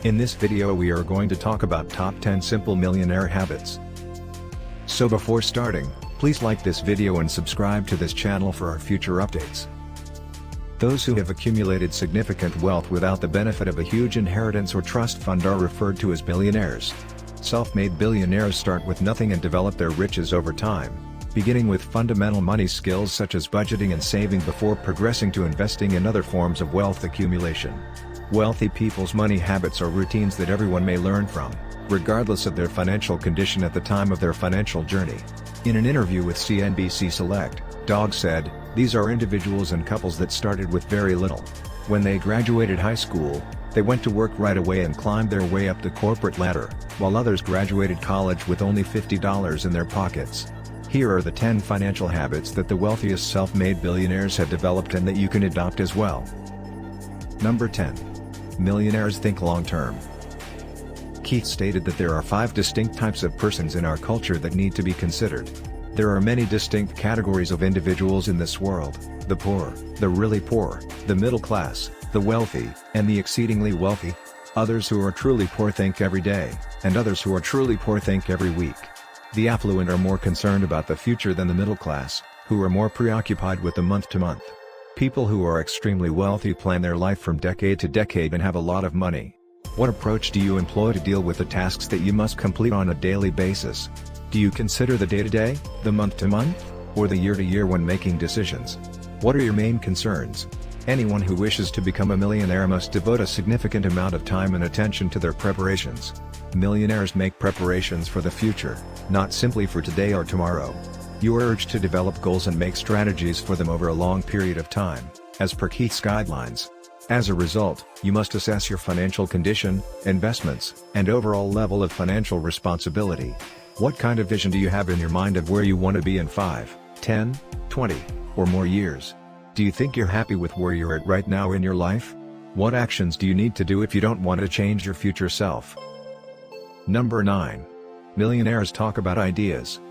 In this video we are going to talk about top 10 simple millionaire habits. So before starting, please like this video and subscribe to this channel for our future updates. Those who have accumulated significant wealth without the benefit of a huge inheritance or trust fund are referred to as billionaires. Self-made billionaires start with nothing and develop their riches over time, beginning with fundamental money skills such as budgeting and saving before progressing to investing in other forms of wealth accumulation. Wealthy people's money habits are routines that everyone may learn from, regardless of their financial condition at the time of their financial journey. In an interview with CNBC Select, Dog said, "These are individuals and couples that started with very little. When they graduated high school, they went to work right away and climbed their way up the corporate ladder, while others graduated college with only $50 in their pockets." Here are the 10 financial habits that the wealthiest self-made billionaires have developed and that you can adopt as well. Number 10. Millionaires think long-term. Keith stated that there are 5 distinct types of persons in our culture that need to be considered. There are many distinct categories of individuals in this world: the poor, the really poor, the middle class, the wealthy, and the exceedingly wealthy. Others who are truly poor think every day, and others who are truly poor think every week. The affluent are more concerned about the future than the middle class, who are more preoccupied with the month-to-month. People who are extremely wealthy plan their life from decade to decade and have a lot of money. What approach do you employ to deal with the tasks that you must complete on a daily basis? Do you consider the day-to-day, the month-to-month, or the year-to-year when making decisions? What are your main concerns? Anyone who wishes to become a millionaire must devote a significant amount of time and attention to their preparations. Millionaires make preparations for the future, not simply for today or tomorrow. You are urged to develop goals and make strategies for them over a long period of time, as per Keith's guidelines. As a result, you must assess your financial condition, investments, and overall level of financial responsibility. What kind of vision do you have in your mind of where you want to be in 5, 10, 20, or more years? Do you think you're happy with where you're at right now in your life? What actions do you need to do if you don't want to change your future self? Number 9. Millionaires talk about ideas.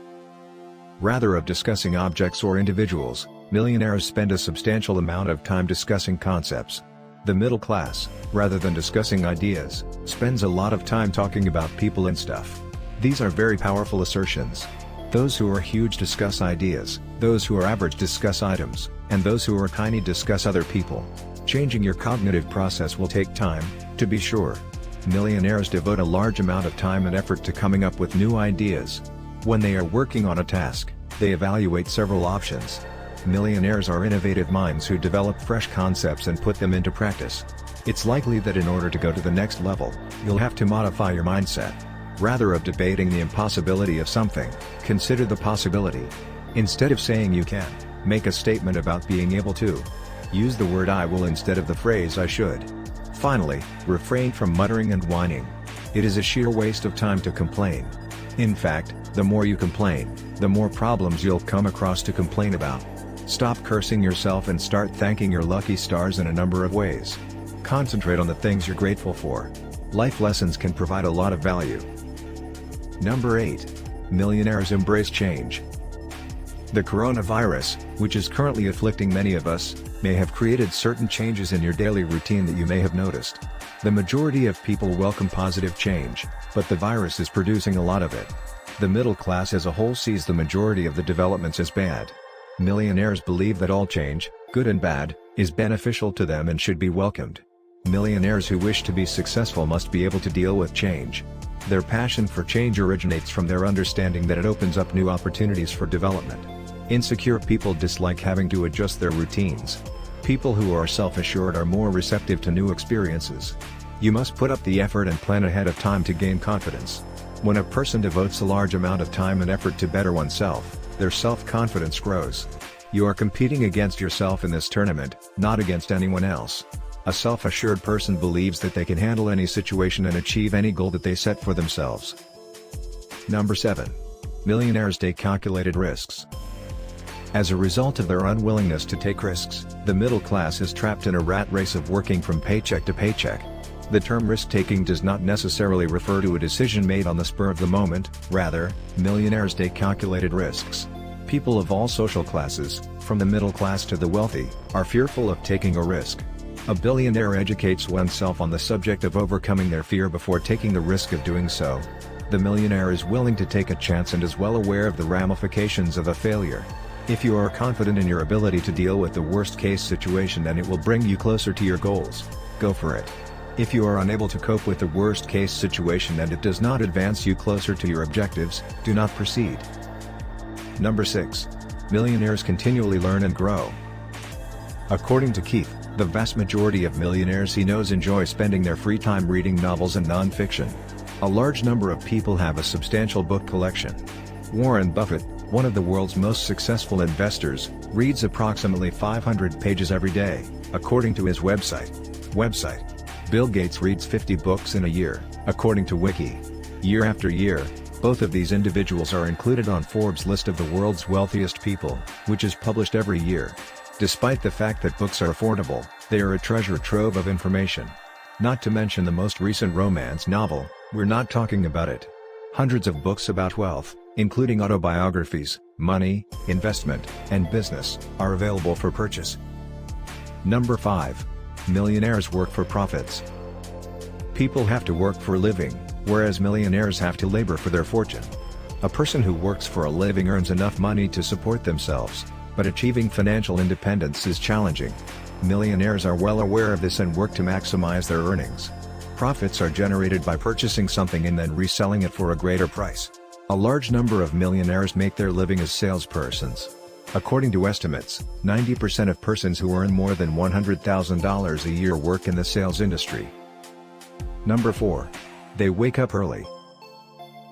Rather of discussing objects or individuals, millionaires spend a substantial amount of time discussing concepts. The middle class, rather than discussing ideas, spends a lot of time talking about people and stuff. These are very powerful assertions. Those who are huge discuss ideas, those who are average discuss items, and those who are tiny discuss other people. Changing your cognitive process will take time, to be sure. Millionaires devote a large amount of time and effort to coming up with new ideas. When they are working on a task, they evaluate several options. Millionaires are innovative minds who develop fresh concepts and put them into practice. It's likely that in order to go to the next level, you'll have to modify your mindset. Rather of debating the impossibility of something, consider the possibility. Instead of saying you can, make a statement about being able to. Use the word "I will" instead of the phrase "I should." Finally, refrain from muttering and whining. It is a sheer waste of time to complain. In fact, the more you complain, the more problems you'll come across to complain about. Stop cursing yourself and start thanking your lucky stars in a number of ways. Concentrate on the things you're grateful for. Life lessons can provide a lot of value. Number 8. Millionaires embrace change. The coronavirus, which is currently afflicting many of us, may have created certain changes in your daily routine that you may have noticed. The majority of people welcome positive change, but the virus is producing a lot of it. The middle class as a whole sees the majority of the developments as bad. Millionaires believe that all change, good and bad, is beneficial to them and should be welcomed. Millionaires who wish to be successful must be able to deal with change. Their passion for change originates from their understanding that it opens up new opportunities for development. Insecure people dislike having to adjust their routines. People who are self-assured are more receptive to new experiences. You must put up the effort and plan ahead of time to gain confidence. When a person devotes a large amount of time and effort to better oneself, their self-confidence grows. You are competing against yourself in this tournament, not against anyone else. A self-assured person believes that they can handle any situation and achieve any goal that they set for themselves. Number 7. Millionaires take calculated risks. As a result of their unwillingness to take risks, the middle class is trapped in a rat race of working from paycheck to paycheck. The term risk-taking does not necessarily refer to a decision made on the spur of the moment, rather, millionaires take calculated risks. People of all social classes, from the middle class to the wealthy, are fearful of taking a risk. A billionaire educates oneself on the subject of overcoming their fear before taking the risk of doing so. The millionaire is willing to take a chance and is well aware of the ramifications of a failure. If you are confident in your ability to deal with the worst-case situation and it will bring you closer to your goals, go for it. If you are unable to cope with the worst-case situation and it does not advance you closer to your objectives, do not proceed. Number 6. Millionaires continually learn and grow. According to Keith, the vast majority of millionaires he knows enjoy spending their free time reading novels and non-fiction. A large number of people have a substantial book collection. Warren Buffett, one of the world's most successful investors, reads approximately 500 pages every day, according to his website. Bill Gates reads 50 books in a year, according to Wiki. Year after year, both of these individuals are included on Forbes' list of the world's wealthiest people, which is published every year. Despite the fact that books are affordable, they are a treasure trove of information. Not to mention the most recent romance novel, We're Not Talking About It. Hundreds of books about wealth, including autobiographies, money, investment, and business, are available for purchase. Number 5. Millionaires work for profits. People have to work for a living, whereas millionaires have to labor for their fortune. A person who works for a living earns enough money to support themselves, but achieving financial independence is challenging. Millionaires are well aware of this and work to maximize their earnings. Profits are generated by purchasing something and then reselling it for a greater price. A large number of millionaires make their living as salespersons. According to estimates, 90% of persons who earn more than $100,000 a year work in the sales industry. Number 4. They wake up early.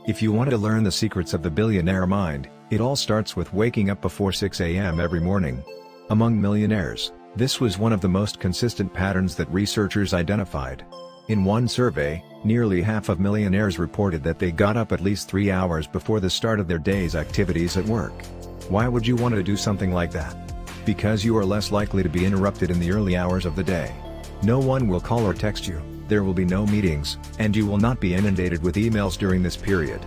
If you want to learn the secrets of the billionaire mind, it all starts with waking up before 6 a.m. every morning. Among millionaires, this was one of the most consistent patterns that researchers identified. In one survey, nearly half of millionaires reported that they got up at least 3 hours before the start of their day's activities at work. Why would you want to do something like that? Because you are less likely to be interrupted in the early hours of the day. No one will call or text you, there will be no meetings, and you will not be inundated with emails during this period.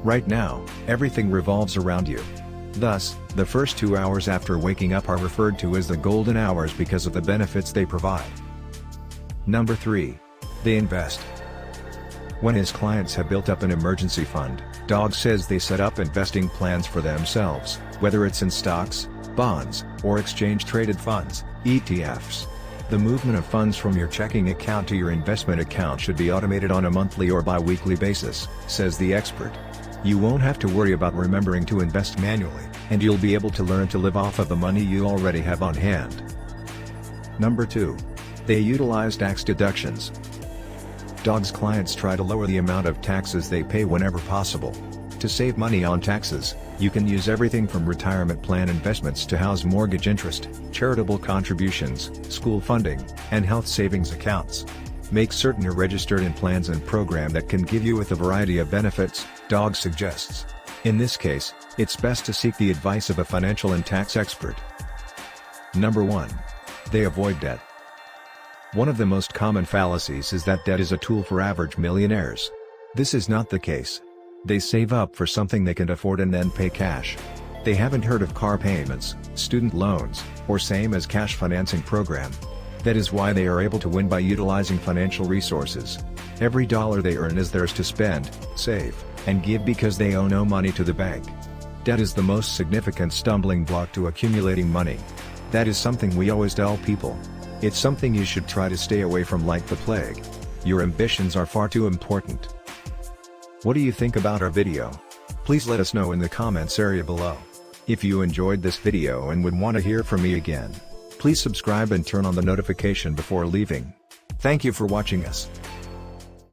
Right now, everything revolves around you. Thus, the first 2 hours after waking up are referred to as the golden hours because of the benefits they provide. Number 3. They invest. When his clients have built up an emergency fund, Doug says they set up investing plans for themselves, whether it's in stocks, bonds, or exchange-traded funds, ETFs. The movement of funds from your checking account to your investment account should be automated on a monthly or bi-weekly basis, says the expert. You won't have to worry about remembering to invest manually, and you'll be able to learn to live off of the money you already have on hand. Number 2. They utilize tax deductions. Doug's clients try to lower the amount of taxes they pay whenever possible. To save money on taxes, you can use everything from retirement plan investments to house mortgage interest, charitable contributions, school funding, and health savings accounts. Make certain you're registered in plans and program that can give you with a variety of benefits, Doug suggests. In this case, it's best to seek the advice of a financial and tax expert. Number 1. They avoid debt. One of the most common fallacies is that debt is a tool for average millionaires. This is not the case. They save up for something they can afford and then pay cash. They haven't heard of car payments, student loans, or same as cash financing program. That is why they are able to win by utilizing financial resources. Every dollar they earn is theirs to spend, save, and give because they owe no money to the bank. Debt is the most significant stumbling block to accumulating money. That is something we always tell people. It's something you should try to stay away from like the plague. Your ambitions are far too important. What do you think about our video? Please let us know in the comments area below. If you enjoyed this video and would want to hear from me again, please subscribe and turn on the notification before leaving. Thank you for watching us.